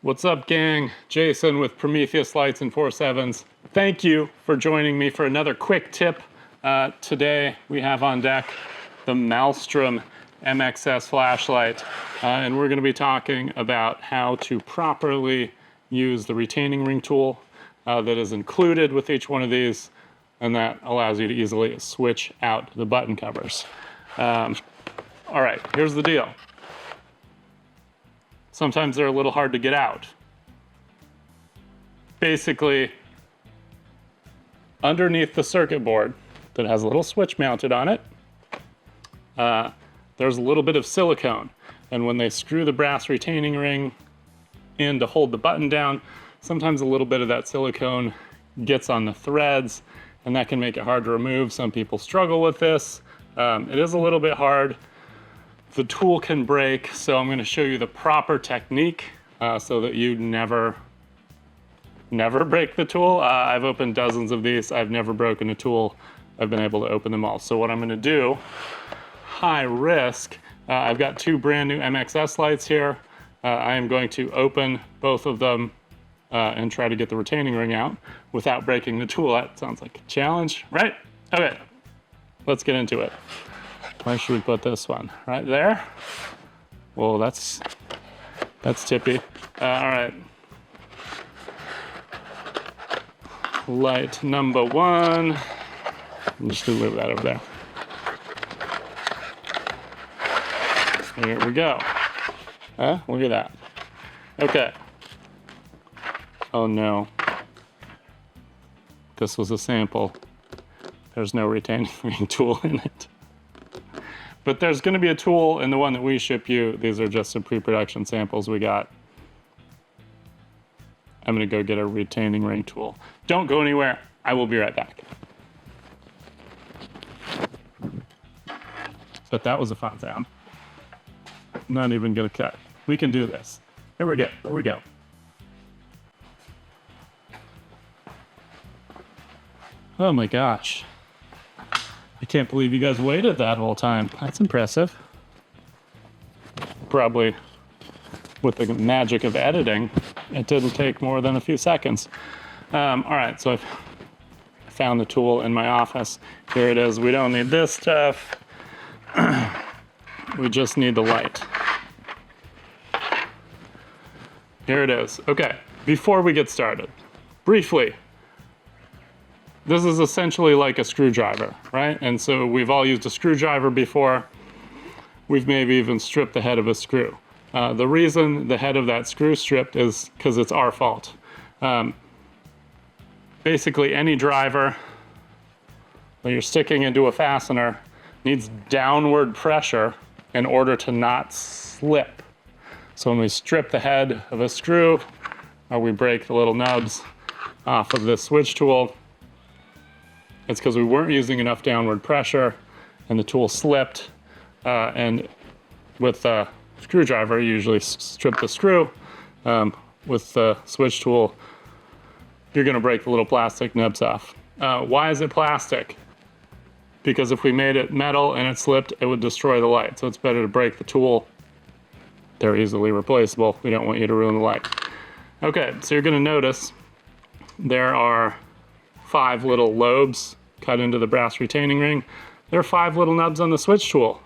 What's up, gang? Jason with Prometheus Lights and Foursevens. Thank you for joining me for another quick tip. Today we have on deck the Maelstrom MXS flashlight, and we're going to be talking about how to properly use the retaining ring tool that is included with each one of these, and that allows you to easily switch out the button covers. All right, here's the deal. Sometimes they're a little hard to get out. Basically, underneath the circuit board that has a little switch mounted on it, there's a little bit of silicone. And when they screw the brass retaining ring in to hold the button down, sometimes a little bit of that silicone gets on the threads, and that can make it hard to remove. Some people struggle with this. It is a little bit hard. The tool can break, so I'm going to show you the proper technique so that you never break the tool. I've opened dozens of these. I've never broken a tool. I've been able to open them all. So what I'm going to do, high risk, I've got two brand new MXS lights here. I am going to open both of them and try to get the retaining ring out without breaking the tool. That sounds like a challenge, right? Okay, let's get into it. Where should we put this one? Right there? Whoa, that's tippy. All right. Light number one. I'm just gonna leave that over there. Here we go. Look at that. Okay. Oh no. This was a sample. There's no retaining ring tool in it. But there's going to be a tool in the one that we ship you. These are just some pre-production samples we got. I'm going to go get a retaining ring tool. Don't go anywhere. I will be right back. But that was a fun sound. Not even going to cut. We can do this. Here we go. Here we go. Oh my gosh. I can't believe you guys waited that whole time. That's impressive. Probably with the magic of editing, it didn't take more than a few seconds. All right, so I've found the tool in my office. Here it is. We don't need this stuff. We just need the light. Here it is. Okay, before we get started, briefly, this is essentially like a screwdriver, right? And so we've all used a screwdriver before. We've maybe even stripped the head of a screw. The reason the head of that screw stripped is because it's our fault. Basically, any driver that you're sticking into a fastener needs downward pressure in order to not slip. So when we strip the head of a screw, or we break the little nubs off of this switch tool, it's because we weren't using enough downward pressure and the tool slipped. And with a screwdriver, you usually strip the screw. With the switch tool, you're going to break the little plastic nubs off. Why is it plastic? Because if we made it metal and it slipped, it would destroy the light. So it's better to break the tool. They're easily replaceable. We don't want you to ruin the light. Okay, so you're going to notice there are 5 little lobes cut into the brass retaining ring. There are 5 little nubs on the switch tool.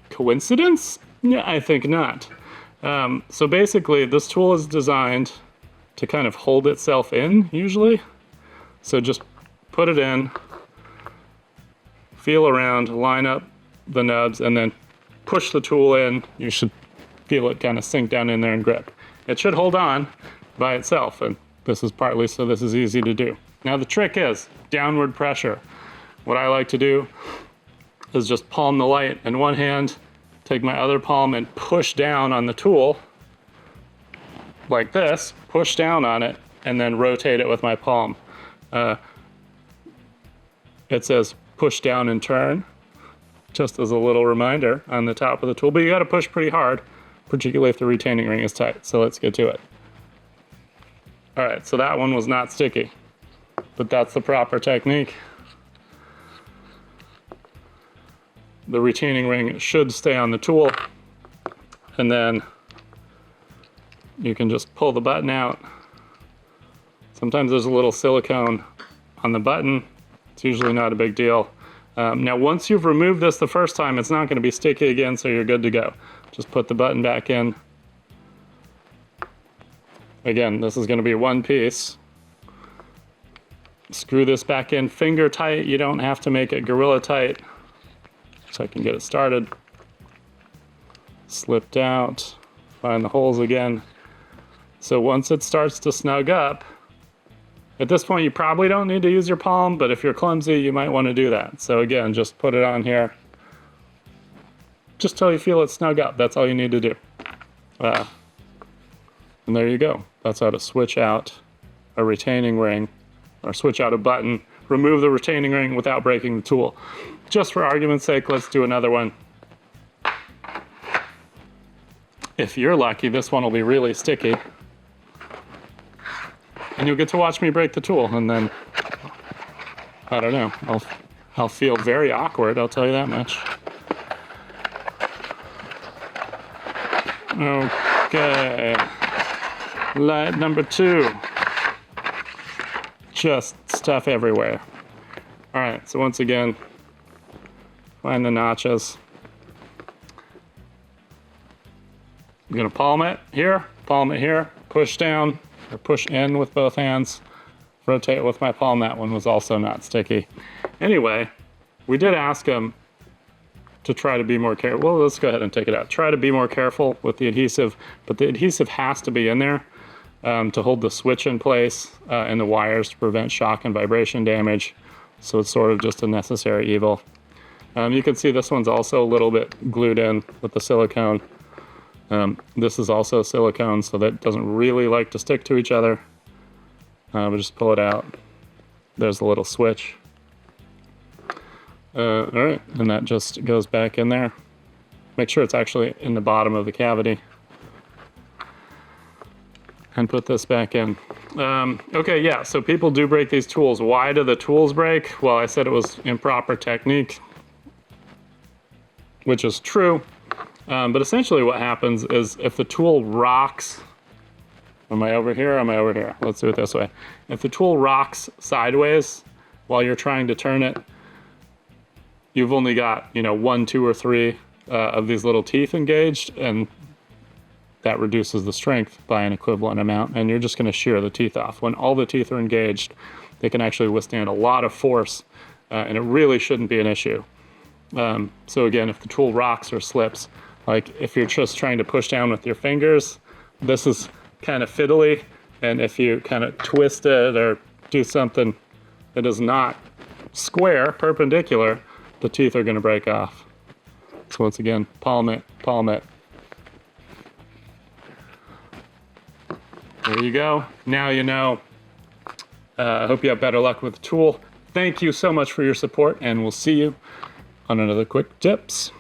Coincidence? Yeah, I think not. So basically, this tool is designed to kind of hold itself in, usually. So just put it in, feel around, line up the nubs, and then push the tool in. You should feel it kind of sink down in there and grip. It should hold on by itself, and this is partly so this is easy to do. Now the trick is downward pressure. What I like to do is just palm the light in one hand, take my other palm and push down on the tool like this, push down on it, and then rotate it with my palm. It says push down and turn, just as a little reminder on the top of the tool, but you gotta push pretty hard, particularly if the retaining ring is tight. So let's get to it. All right, so that one was not sticky, but that's the proper technique. The retaining ring should stay on the tool, and then you can just pull the button out. Sometimes there's a little silicone on the button. It's usually not a big deal. Now once you've removed this the first time, it's not going to be sticky again, so you're good to go. Just put the button back in. Again, this is going to be one piece. Screw this back in finger tight. You don't have to make it gorilla tight. So I can get it started. Slipped out. Find the holes again. So once it starts to snug up, at this point you probably don't need to use your palm, but if you're clumsy, you might want to do that. So again, just put it on here. Just till you feel it snug up. That's all you need to do. And there you go. That's how to switch out a retaining ring, or switch out a button, remove the retaining ring without breaking the tool. Just for argument's sake, let's do another one. If you're lucky, this one will be really sticky. And you'll get to watch me break the tool, and then, I don't know, I'll feel very awkward, I'll tell you that much. Okay, light number 2. Just stuff everywhere. All right, so once again, find the notches. I'm gonna palm it here, push down, or push in with both hands, rotate with my palm. That one was also not sticky. Anyway, we did ask him to try to be more careful. Well, let's go ahead and take it out. Try to be more careful with the adhesive, but the adhesive has to be in there to hold the switch in place and the wires to prevent shock and vibration damage. So it's sort of just a necessary evil. You can see this one's also a little bit glued in with the silicone. This is also silicone, so that doesn't really like to stick to each other. But just pull it out. There's a little switch. All right, and that just goes back in there. Make sure it's actually in the bottom of the cavity. And put this back in. Okay, yeah, so people do break these tools. Why do the tools break? Well, I said it was improper technique, which is true. But essentially what happens is if the tool rocks, am I over here? Am I over here? Let's do it this way. If the tool rocks sideways while you're trying to turn it, you've only got, 1, 2, or 3 of these little teeth engaged, and that reduces the strength by an equivalent amount, and you're just going to shear the teeth off. When all the teeth are engaged, they can actually withstand a lot of force, and it really shouldn't be an issue. So again, if the tool rocks or slips, like if you're just trying to push down with your fingers, this is kind of fiddly, and if you kind of twist it or do something that is not square, perpendicular, the teeth are going to break off. So once again, palm it, palm it. There you go. Now you know. I hope you have better luck with the tool. Thank you so much for your support, and we'll see you on another Quick Tips.